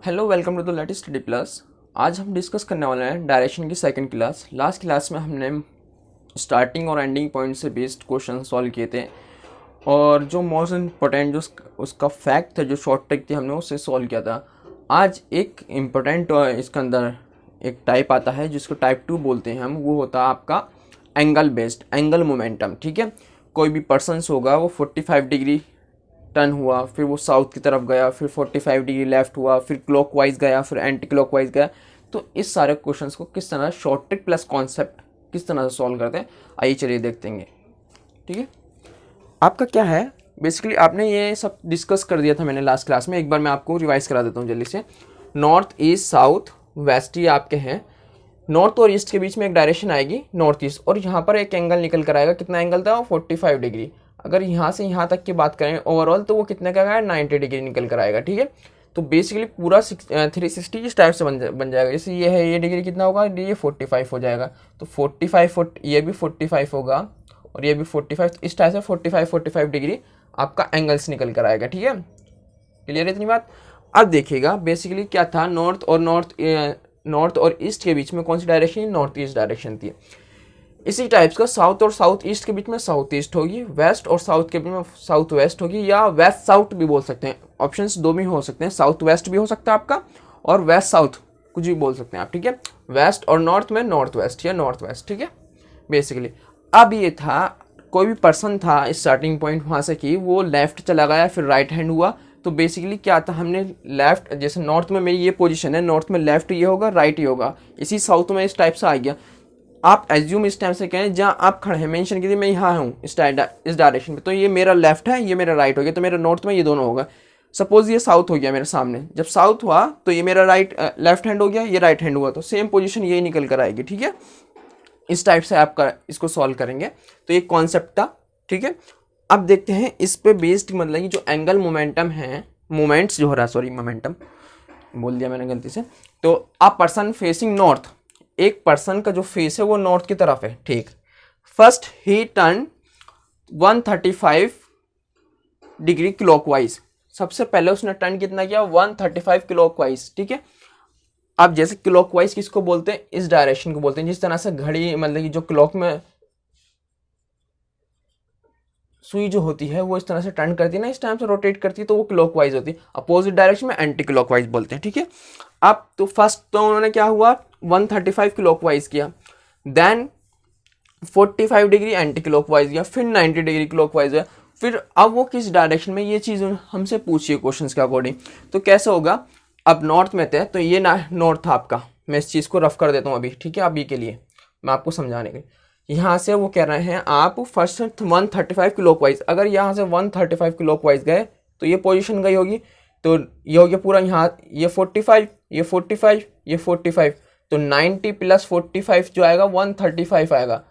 Hello, welcome to the latest study plus. आज हम discuss करने वाले हैं डायरेक्शन की सेकंड क्लास। लास्ट क्लास में हमने स्टार्टिंग और एंडिंग पॉइंट से बेस्ड क्वेश्चन सॉल्व किए थे और जो मोस्ट इम्पोर्टेंट जो उसका फैक्ट था, जो शॉर्ट ट्रिक थी, हमने उससे सॉल्व किया था। आज एक इम्पोर्टेंट इसके अंदर एक टाइप आता है जिसको टाइप 2 बोलते हैं हम। वो होता है आपका एंगल बेस्ड, एंगल मोमेंटम। ठीक है, कोई भी पर्सन्स होगा वो 45 डिग्री टर्न हुआ, फिर वो साउथ की तरफ गया, फिर 45 डिग्री लेफ्ट हुआ, फिर क्लॉकवाइज गया, फिर एंटी क्लॉकवाइज गया। तो इस सारे क्वेश्चंस को किस तरह शॉर्ट ट्रिक प्लस कॉन्सेप्ट किस तरह से सॉल्व करते हैं, आइए चलिए देखते हैं। ठीक है, आपका क्या है, बेसिकली आपने ये सब डिस्कस कर दिया था मैंने लास्ट क्लास में। एक बार मैं आपको रिवाइज करा देता हूँ जल्दी से। नॉर्थ ईस्ट साउथ वेस्ट ये आपके हैं। नॉर्थ और ईस्ट के बीच में एक डायरेक्शन आएगी नॉर्थ ईस्ट, और यहाँ पर एक एंगल निकल कर आएगा। कितना एंगल था? 45 डिग्री। अगर यहाँ से यहाँ तक की बात करें ओवरऑल, तो वो कितने का आएगा? 90 डिग्री निकल कर आएगा। ठीक है, तो बेसिकली पूरा 360 इस टाइप से बन जाएगा। जैसे ये है, ये डिग्री कितना होगा? ये 45 हो जाएगा। तो 45 ये भी 45 होगा और ये भी 45। इस टाइप से 45 डिग्री आपका एंगल्स निकल कर आएगा। ठीक है, क्लियर है इतनी बात? अब देखिएगा बेसिकली क्या था, नॉर्थ और ईस्ट के बीच में कौन सी डायरेक्शन? नॉर्थ ईस्ट डायरेक्शन थी। इसी टाइप्स का साउथ और साउथ ईस्ट के बीच में साउथ ईस्ट होगी, वेस्ट और साउथ के बीच में साउथ वेस्ट होगी, या वेस्ट साउथ भी बोल सकते हैं। ऑप्शंस दो भी हो सकते हैं, साउथ वेस्ट भी हो सकता है आपका और वेस्ट साउथ, कुछ भी बोल सकते हैं आप। ठीक है, वेस्ट और नॉर्थ में नॉर्थ वेस्ट या नॉर्थ वेस्ट। ठीक है, बेसिकली अब ये था, कोई भी पर्सन था स्टार्टिंग पॉइंट वहाँ से कि वो लेफ्ट चला गया, फिर राइट हैंड हुआ। तो बेसिकली क्या था, हमने लेफ्ट, जैसे नॉर्थ में मेरी ये पोजीशन है, नॉर्थ में लेफ्ट ये होगा, राइट ये होगा। इसी साउथ में इस टाइप से आ गया। आप एज्यूम इस टाइम से कहें जहाँ आप खड़े हैं, मेंशन कीजिए मैं यहाँ हूँ इस डायरेक्शन में, तो ये मेरा लेफ्ट है, ये मेरा राइट हो गया, तो मेरा नॉर्थ में ये दोनों होगा। सपोज ये साउथ हो गया मेरे सामने, जब साउथ हुआ तो ये मेरा लेफ्ट हैंड हो गया, ये राइट हैंड हुआ, तो सेम पोजीशन यही निकल कर आएगी। ठीक है, इस टाइप से आपका इसको सॉल्व करेंगे। तो ये कॉन्सेप्ट था। ठीक है, अब देखते हैं इस पे बेस्ड, मतलब कि जो एंगल मोमेंटम है, मोमेंट्स जो हो रहा है, सॉरी मोमेंटम बोल दिया मैंने गलती से। तो अ पर्सन फेसिंग नॉर्थ, एक पर्सन का जो फेस है वो नॉर्थ की तरफ है। ठीक, फर्स्ट ही टर्न 135 डिग्री क्लॉकवाइज। सबसे पहले उसने टर्न कितना किया? 135 क्लॉकवाइज। ठीक है, अब जैसे क्लॉकवाइज किसको बोलते हैं? इस डायरेक्शन को बोलते हैं। जिस तरह से घड़ी, मतलब कि जो क्लॉक में सुई जो होती है वो इस तरह से टर्न करती है ना, इस टाइम से रोटेट करती है, तो वो क्लॉकवाइज होती है। अपोजिट डायरेक्शन में एंटी क्लॉकवाइज बोलते हैं। ठीक है, अब तो फर्स्ट तो उन्होंने क्या हुआ, 135 क्लॉकवाइज किया, देन 45 डिग्री एंटी क्लॉकवाइज किया, फिर 90 डिग्री क्लॉकवाइज किया। फिर अब वो किस डायरेक्शन में, ये चीज़ हमसे पूछिए क्वेश्चंस के अकॉर्डिंग। तो कैसे होगा, अब नॉर्थ में थे तो ये ना नॉर्थ था आपका। मैं इस चीज़ को रफ कर देता हूँ अभी। ठीक है, अभी के लिए मैं आपको समझाने के लिए, यहाँ से वो कह रहे हैं आप फर्स्ट 135 क्लॉकवाइज, अगर यहाँ से 135 क्लॉकवाइज गए तो ये पोजीशन गई होगी, तो ये हो गया पूरा यहाँ, ये 45, ये 45, ये 45, तो 90 प्लस 45 जो आएगा 135 आएगा।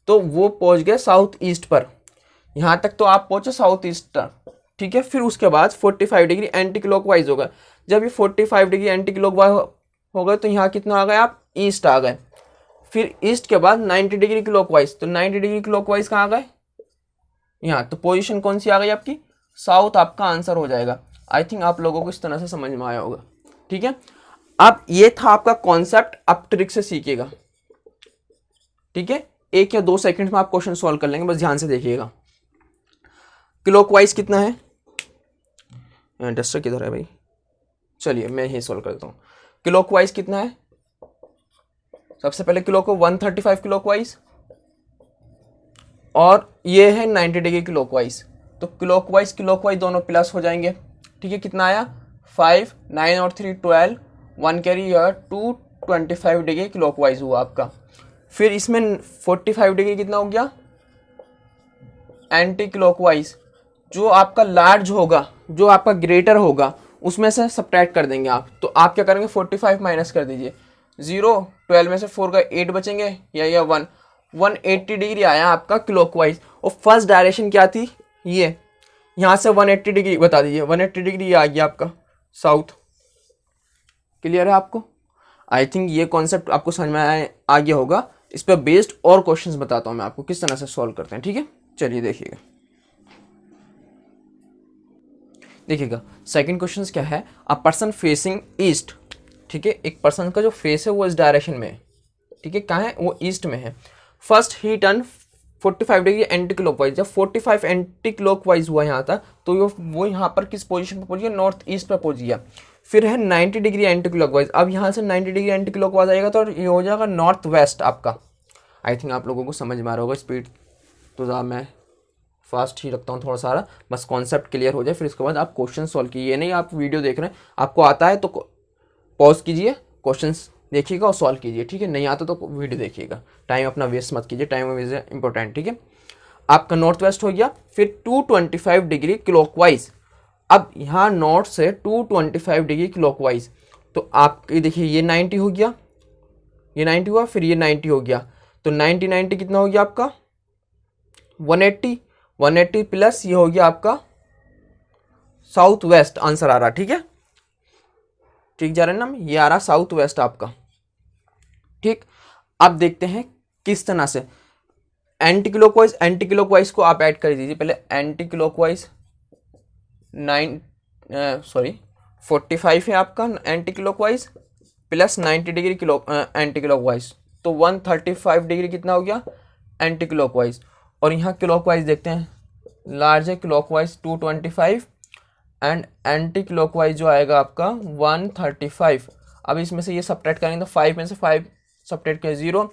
तो वो पहुँच गए साउथ ईस्ट पर। यहाँ तक तो आप पहुँचे साउथ ईस्ट तक। ठीक है, फिर उसके बाद 45 डिग्री एंटी क्लॉकवाइज होगा। जब ये 45 डिग्री एंटी क्लॉकवाइज हो गए तो यहाँ कितना आ गए आप? ईस्ट आ गए। फिर ईस्ट के बाद 90 डिग्री क्लॉकवाइज, तो 90 डिग्री क्लॉकवाइज कहाँ आ गए? यहाँ। तो पोजीशन कौन सी आ गई आपकी? साउथ आपका आंसर हो जाएगा। आई थिंक आप लोगों को इस तरह से समझ में आया होगा। ठीक है, अब ये था आपका कॉन्सेप्ट, अब ट्रिक से सीखिएगा। ठीक है, 1 या 2 सेकंड में आप क्वेश्चन सॉल्व कर लेंगे, बस ध्यान से देखिएगा। क्लॉकवाइज कितना है? डस्टर किधर है भाई? चलिए मैं ही सॉल्व करता हूँ। क्लॉकवाइज कितना है? सबसे पहले क्लॉक को 135 क्लॉकवाइज, और ये है 90 डिग्री क्लॉकवाइज। तो क्लॉकवाइज दोनों प्लस हो जाएंगे। ठीक है, कितना आया? 5, 9 और 3 12, 1 कैरी 2, 25 डिग्री क्लॉकवाइज हुआ आपका। फिर इसमें 45 डिग्री कितना हो गया? Anti clockwise. जो आपका लार्ज होगा, जो आपका ग्रेटर होगा, उसमें से सब्ट्रैक्ट कर देंगे आप। तो आप क्या करेंगे? 45 माइनस कर दीजिए। 0, 12 में से 4 का 8 बचेंगे, या 1, 180 डिग्री आया आपका क्लॉकवाइज। और फर्स्ट डायरेक्शन क्या थी? ये यहाँ से 180 डिग्री बता दीजिए। 180 डिग्री ये आ गया आपका साउथ। क्लियर है आपको? आई थिंक ये कॉन्सेप्ट आपको समझ में आ गया होगा। इस पर बेस्ड और क्वेश्चंस बताता हूँ मैं आपको किस तरह से सॉल्व करते हैं। ठीक है, चलिए देखिएगा। देखिएगा सेकंड क्वेश्चन क्या है, अ पर्सन फेसिंग ईस्ट, ठीक है, एक पर्सन का जो फेस है वो इस डायरेक्शन में है, ठीक है, कहाँ है, वो ईस्ट में है। फर्स्ट ही टर्न 45 डिग्री एंटी क्लॉकवाइज, जब 45 एंटी क्लॉकवाइज हुआ यहाँ था तो वो यहाँ पर किस पोजीशन पर पहुंच गया, नॉर्थ ईस्ट पर पहुंच गया। फिर है 90 डिग्री एंटी क्लॉकवाइज, अब यहाँ से 90 डिग्री एंटी क्लॉकवाइज आएगा तो ये हो जाएगा नॉर्थ वेस्ट आपका। आई थिंक आप लोगों को समझ में आ रहा होगा, स्पीड तो ज़्यादा मैं फास्ट ही रखता हूँ थोड़ा सारा, बस कॉन्सेप्ट क्लियर हो जाए, फिर इसके बाद आप क्वेश्चन सॉल्व कीजिए। नहीं आप वीडियो देख रहे हैं, आपको आता है तो पॉज कीजिए, क्वेश्चंस देखिएगा और सॉल्व कीजिए, ठीक है, नहीं आता तो वीडियो देखिएगा, टाइम अपना वेस्ट मत कीजिए, टाइम वेस्ट इंपॉर्टेंट, ठीक है। आपका नॉर्थ वेस्ट हो गया, फिर 225 डिग्री क्लॉकवाइज, अब यहाँ नॉर्थ से 225 डिग्री क्लॉकवाइज, तो आप देखिए ये 90 हो गया, ये 90 हुआ, फिर ये 90 हो गया, तो 90 90 कितना हो गया आपका 180, 180 प्लस ये हो गया आपका साउथ वेस्ट, आंसर आ रहा, ठीक है, ठीक जा रहा है ना, ये आ रहा साउथ वेस्ट आपका, ठीक। अब देखते हैं किस तरह से एंटी क्लॉकवाइज, एंटी क्लॉकवाइज को आप ऐड कर दीजिए पहले, एंटी क्लॉकवाइज 45 है आपका anti clockwise plus 90 degree anti clockwise, तो 135 डिग्री कितना हो गया एंटी क्लॉकवाइज। और यहाँ क्लॉकवाइज देखते हैं, लार्ज है क्लॉकवाइज 225 एंड एंटी क्लॉकवाइज जो आएगा आपका 135। अब इसमें से ये सब्ट्रैक्ट करेंगे तो 5 में से 5 सब्ट्रैक्ट किया 0,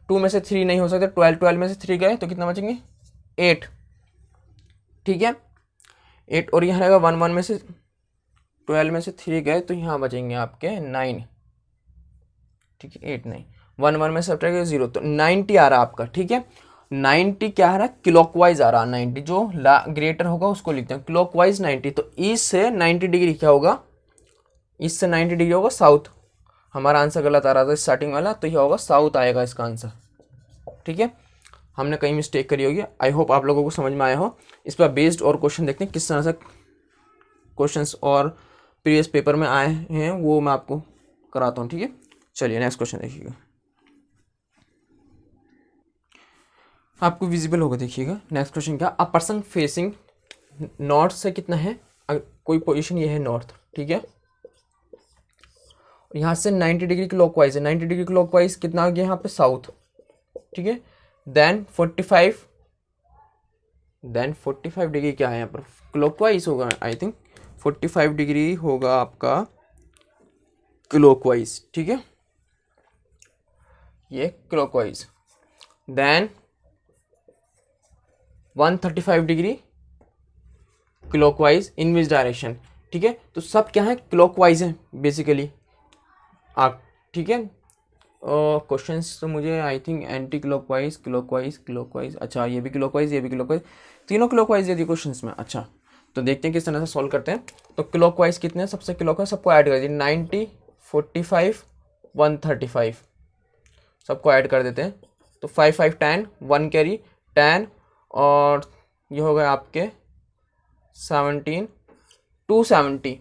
2 में से 3 नहीं हो सकता, 12 में से 3 गए तो कितना बचेंगे 8, ठीक है 8, और यहाँ रहेगा 1 में से 12 में से 3 गए तो यहाँ बचेंगे आपके 9, ठीक है 8 नहीं, 1 में से सब्ट्रैक्ट किया 0, तो 90 आ रहा आपका, ठीक है 90 क्या आ रहा है क्लॉकवाइज आ रहा है, 90 जो ग्रेटर होगा उसको लिखते हैं क्लॉकवाइज 90, तो ईस्ट से 90 डिग्री क्या होगा, ईस्ट से 90 डिग्री होगा साउथ, हमारा आंसर गलत आ रहा था स्टार्टिंग वाला, तो यह होगा साउथ आएगा इसका आंसर, ठीक है, हमने कहीं मिस्टेक करी होगी। आई होप आप लोगों को समझ में आया हो। इस पर बेस्ड और क्वेश्चन देखते हैं किस तरह से क्वेश्चंस और प्रीवियस पेपर में आए हैं, वो मैं आपको कराता हूँ, ठीक है। चलिए नेक्स्ट क्वेश्चन देखिएगा, आपको विजिबल होगा, देखिएगा नेक्स्ट क्वेश्चन क्या, अ पर्सन फेसिंग नॉर्थ से कितना है, कोई पोजीशन ये है नॉर्थ, ठीक है, यहाँ से 90 डिग्री क्लॉकवाइज है, 90 डिग्री क्लॉकवाइज कितना आ गया यहाँ पे साउथ, ठीक है, देन 45 डिग्री क्या है यहाँ पर क्लॉकवाइज होगा, आई थिंक 45 डिग्री होगा आपका क्लॉकवाइज, ठीक है, ये clockwise, then 135 degree clockwise in which direction, ठीक है, तो सब क्या है क्लॉकवाइज है बेसिकली आप, ठीक है। क्वेश्चंस तो मुझे I think anti clockwise clockwise, अच्छा ये भी क्लॉकवाइज, ये भी क्लॉकवाइज, तीनों क्लॉकवाइज है क्वेश्चंस में। अच्छा तो देखते हैं किस तरह से सॉल्व करते हैं। तो क्लॉकवाइज कितने हैं, सबसे क्लॉकवाइज सबको ऐड कर दीजिए, 90 45 135 सबको ऐड कर देते हैं, तो 5 5 10 1 कैरी 10 और ये हो गए आपके 17 270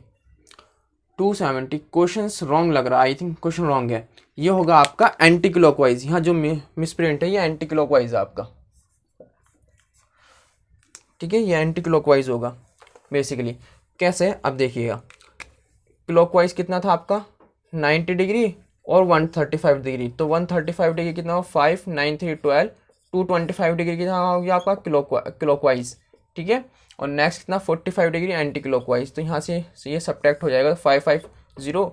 क्वेश्चन रॉन्ग लग रहा है, आई थिंक क्वेश्चन रॉन्ग है, ये होगा आपका एंटी क्लॉकवाइज, यहाँ जो मिसप्रिंट है ये एंटी क्लॉकवाइज है आपका, ठीक है, ये एंटी क्लॉकवाइज होगा बेसिकली। कैसे, अब देखिएगा क्लॉकवाइज कितना था आपका 90 डिग्री और 135 डिग्री, तो 135 डिग्री कितना हो 5 9 3 12, 225 डिग्री कितना हो गया आपका क्लॉकवाइज, ठीक है, और नेक्स्ट कितना 45 डिग्री एंटी क्लॉकवाइज, तो यहाँ से ये सब्ट्रैक्ट हो जाएगा 5 5 0,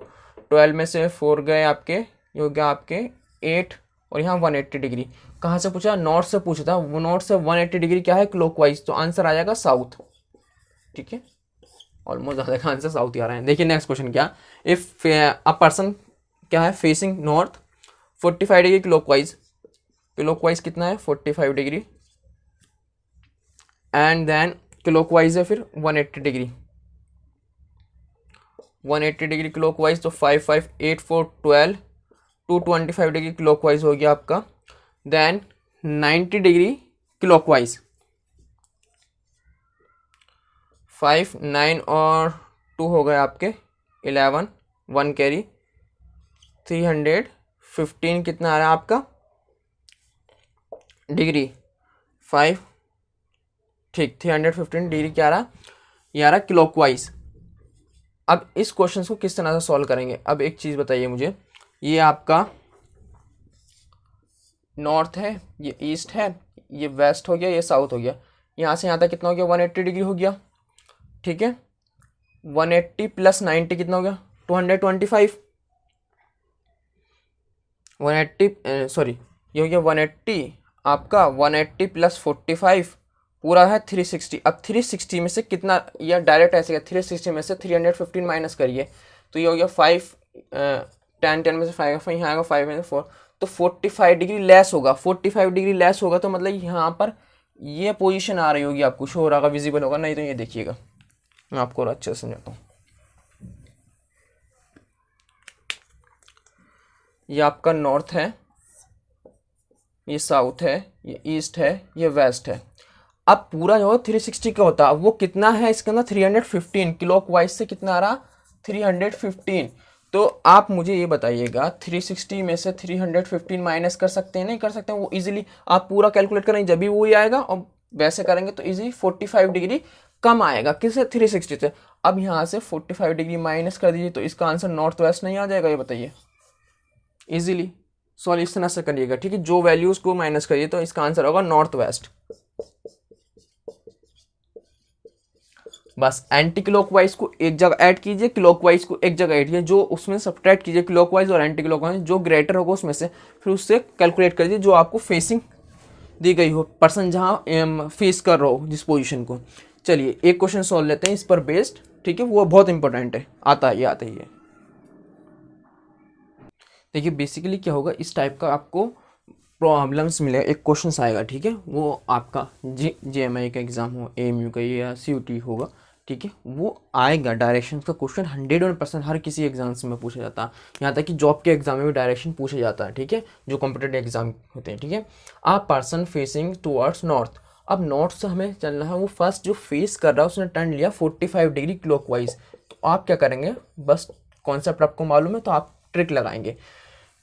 12 में से 4 गए आपके, ये हो गया आपके 8, और यहाँ 180 डिग्री, कहाँ से पूछा, नॉर्थ से पूछा था, वो नॉर्थ से 180 डिग्री क्या है क्लॉकवाइज, तो आंसर आ जाएगा साउथ, ठीक है, ऑलमोस्ट ज़्यादा का आंसर साउथ ही आ रहा है। देखिए नेक्स्ट क्वेश्चन क्या, इफ अ पर्सन क्या है फेसिंग नॉर्थ 45 डिग्री क्लॉकवाइज कितना है 45 डिग्री, एंड देन क्लॉकवाइज है फिर 180 डिग्री क्लॉकवाइज, तो 5 5 8 4 12, 225 डिग्री क्लॉकवाइज हो गया आपका, देन 90 डिग्री क्लॉकवाइज 5 9 और 2 हो गए आपके 11 1 कैरी 315 कितना आ रहा है आपका डिग्री 5, ठीक 315 डिग्री क्या आ रहा, ये आ रहा क्लॉकवाइज, अब इस क्वेश्चन को किस तरह से सॉल्व करेंगे। अब एक चीज़ बताइए मुझे, ये आपका नॉर्थ है, ये ईस्ट है, ये वेस्ट हो गया, ये साउथ हो गया, यहाँ से यहाँ तक कितना हो गया 180 डिग्री हो गया, ठीक है। 180 प्लस 90 कितना हो गया 225, 180 सॉरी ये हो गया 180, आपका 180 प्लस 45 पूरा है 360। अब 360 में से कितना, या डायरेक्ट ऐसे 360 में से 315 माइनस करिए तो ये हो गया 5, 10 में से 5 यहाँ आएगा 5 में से 4, तो 45 डिग्री लेस होगा। 45 डिग्री लेस होगा तो मतलब यहाँ पर ये पोजीशन आ रही होगी, आपको शो हो रहा होगा, विजिबल होगा। नहीं तो ये देखिएगा, मैं आपको और अच्छे से समझाता हूँ। ये आपका नॉर्थ है, ये साउथ है, ये ईस्ट है, ये वेस्ट है। अब पूरा जो 360 का होता है वो कितना है इसके अंदर 315, क्लॉकवाइज से कितना आ रहा 315। तो आप मुझे ये बताइएगा 360 में से 315 माइनस कर सकते हैं, नहीं कर सकते हैं, वो इजीली आप पूरा कैलकुलेट करेंगे जब भी वही आएगा, और वैसे करेंगे तो इजीली 45 डिग्री कम आएगा किससे 360 से। अब यहाँ से 45 डिग्री माइनस कर दीजिए तो इसका आंसर नॉर्थ वेस्ट नहीं आ जाएगा, ये बताइए। इजीली सॉल्व इस तरह से करिएगा, ठीक है। जो वैल्यूज को माइनस करिए तो इसका आंसर होगा नॉर्थ वेस्ट। बस एंटी क्लॉकवाइज को एक जगह ऐड कीजिए, क्लॉकवाइज को एक जगह ऐड कीजिए, जो उसमें सब्ट्रैक्ट कीजिए क्लॉकवाइज और एंटी क्लॉकवाइज, जो ग्रेटर होगा उसमें से फिर उससे कैलकुलेट कर दीजिए जो आपको फेसिंग दी गई हो, पर्सन जहाँ फेस कर रहा हो जिस पोजीशन को। चलिए एक क्वेश्चन सॉल्व लेते हैं इस पर बेस्ड, ठीक है, वो बहुत इंपॉर्टेंट है, आता ही है। देखिए बेसिकली क्या होगा, इस टाइप का आपको प्रॉब्लम्स मिलेगा, एक क्वेश्चन आएगा, ठीक है। वो आपका JMI का एग्जाम हो, AMU का या CUT होगा, ठीक है, वो आएगा। डायरेक्शन का क्वेश्चन 100% हर किसी एग्जाम्स में पूछा जाता है, यहाँ तक कि जॉब के एग्जाम में भी डायरेक्शन पूछा जाता है, ठीक है, जो कॉम्पिटेटिव एग्जाम होते हैं, ठीक है। आप पर्सन फेसिंग टुवर्ड्स नॉर्थ, अब नॉर्थ से हमें चलना है, वो फर्स्ट जो फेस कर रहा है उसने टर्न लिया 45 डिग्री क्लॉकवाइज। तो आप क्या करेंगे, बस कॉन्सेप्ट आपको मालूम है तो आप ट्रिक लगाएंगे।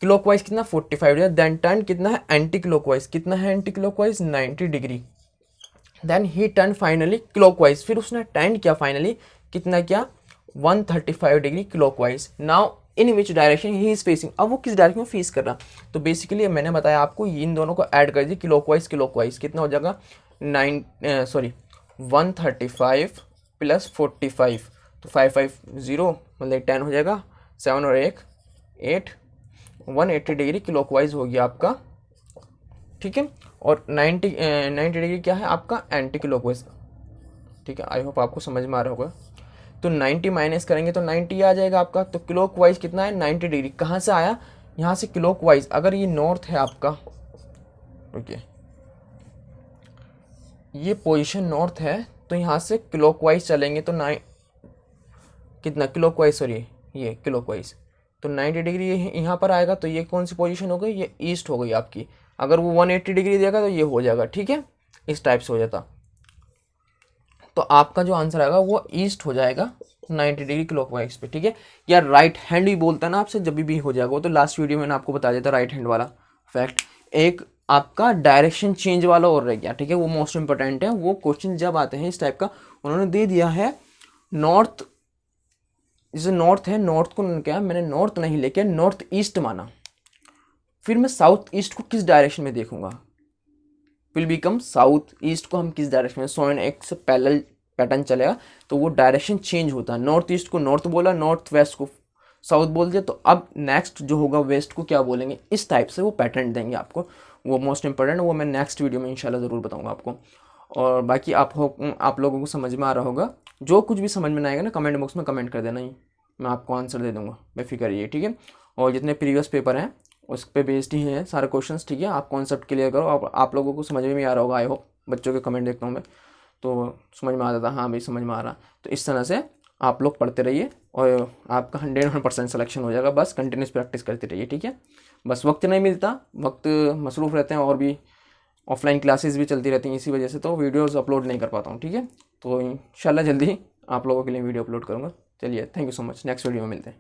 क्लॉकवाइज कितना 45 डिग्री, देन टर्न कितना है एंटी क्लॉकवाइज, कितना है anti clockwise 90 degree, then he turn finally clockwise, फिर उसने टर्न किया फाइनली कितना किया 135 degree clockwise. Now in which direction he is facing, अब वो किस डायरेक्शन में फेस कर रहा। तो बेसिकली मैंने बताया आपको इन दोनों को ऐड कर दीजिए, क्लॉकवाइज क्लॉकवाइज कितना हो जाएगा 135 प्लस 45, तो 550 मतलब 10 हो जाएगा, 7 और 1 8, 180 डिग्री क्लॉकवाइज हो गया आपका, ठीक है। और 90 डिग्री क्या है आपका एंटी क्लॉकवाइज, ठीक है। आई होप आपको समझ में आ रहा होगा। तो 90 माइनस करेंगे तो 90 आ जाएगा आपका। तो क्लॉकवाइज कितना है 90 डिग्री, कहाँ से आया, यहाँ से क्लॉकवाइज। अगर ये नॉर्थ है आपका, ओके, ये पोजीशन नॉर्थ है तो यहाँ से क्लॉकवाइज चलेंगे तो कितना क्लॉकवाइज, सॉरी ये क्लॉकवाइज, तो 90 डिग्री यहाँ पर आएगा। तो ये कौन सी पोजीशन हो गई, ये ईस्ट हो गई आपकी। अगर वो 180 डिग्री देगा तो ये हो जाएगा, ठीक है, इस टाइप से हो जाता। तो आपका जो आंसर आएगा वो ईस्ट हो जाएगा 90 डिग्री क्लॉकवाइज पे, ठीक है। या राइट हैंड भी बोलता है ना आपसे, जब भी हो जाएगा वो तो लास्ट वीडियो में आपको बता देता राइट हैंड वाला फैक्ट। एक आपका डायरेक्शन चेंज वाला और रह गया, ठीक है, वो मोस्ट इंपॉर्टेंट है। वो क्वेश्चन जब आते हैं इस टाइप का, उन्होंने दे दिया है नॉर्थ, जैसे नॉर्थ है, नॉर्थ को क्या मैंने नॉर्थ नहीं लेके नॉर्थ ईस्ट माना, फिर मैं साउथ ईस्ट को किस डायरेक्शन में देखूंगा, विल बिकम साउथ ईस्ट को हम किस डायरेक्शन में, so and x parallel pattern चलेगा तो वो डायरेक्शन चेंज होता है। नॉर्थ ईस्ट को नॉर्थ बोला, नॉर्थ वेस्ट को साउथ बोल दिया, तो अब नेक्स्ट जो होगा वेस्ट को क्या बोलेंगे, इस टाइप से वो पैटर्न देंगे आपको। वो मोस्ट इंपॉर्टेंट, वो मैं नेक्स्ट वीडियो में इंशाल्लाह ज़रूर बताऊंगा आपको। और बाकी आप लोगों को समझ में आ रहा होगा। जो कुछ भी समझ में ना आएगा ना कमेंट बॉक्स में कमेंट कर देना, ही मैं आपको आंसर दे दूंगा, बेफिक्र रहिए, ठीक है। और जितने प्रीवियस पेपर हैं उस पर बेस्ड ही हैं सारे क्वेश्चंस, ठीक है। आप कॉन्सेप्ट क्लियर करो, आप लोगों को समझ में भी आ रहा होगा। आई होप, बच्चों के कमेंट देखता हूँ मैं तो समझ में आ जाता, हाँ भाई समझ में आ रहा। तो इस तरह से आप लोग पढ़ते रहिए और आपका 100% सिलेक्शन हो जाएगा। बस कंटिन्यूस प्रैक्टिस करते रहिए, ठीक है। बस वक्त नहीं मिलता, वक्त मसरूफ़ रहते हैं, और भी ऑफलाइन क्लासेस भी चलती रहती हैं, इसी वजह से तो वीडियोज़ अपलोड नहीं कर पाता हूँ, ठीक है। तो इंशाल्लाह जल्दी आप लोगों के लिए वीडियो अपलोड करूँगा। चलिए, thank you so much, next video में मिलते हैं।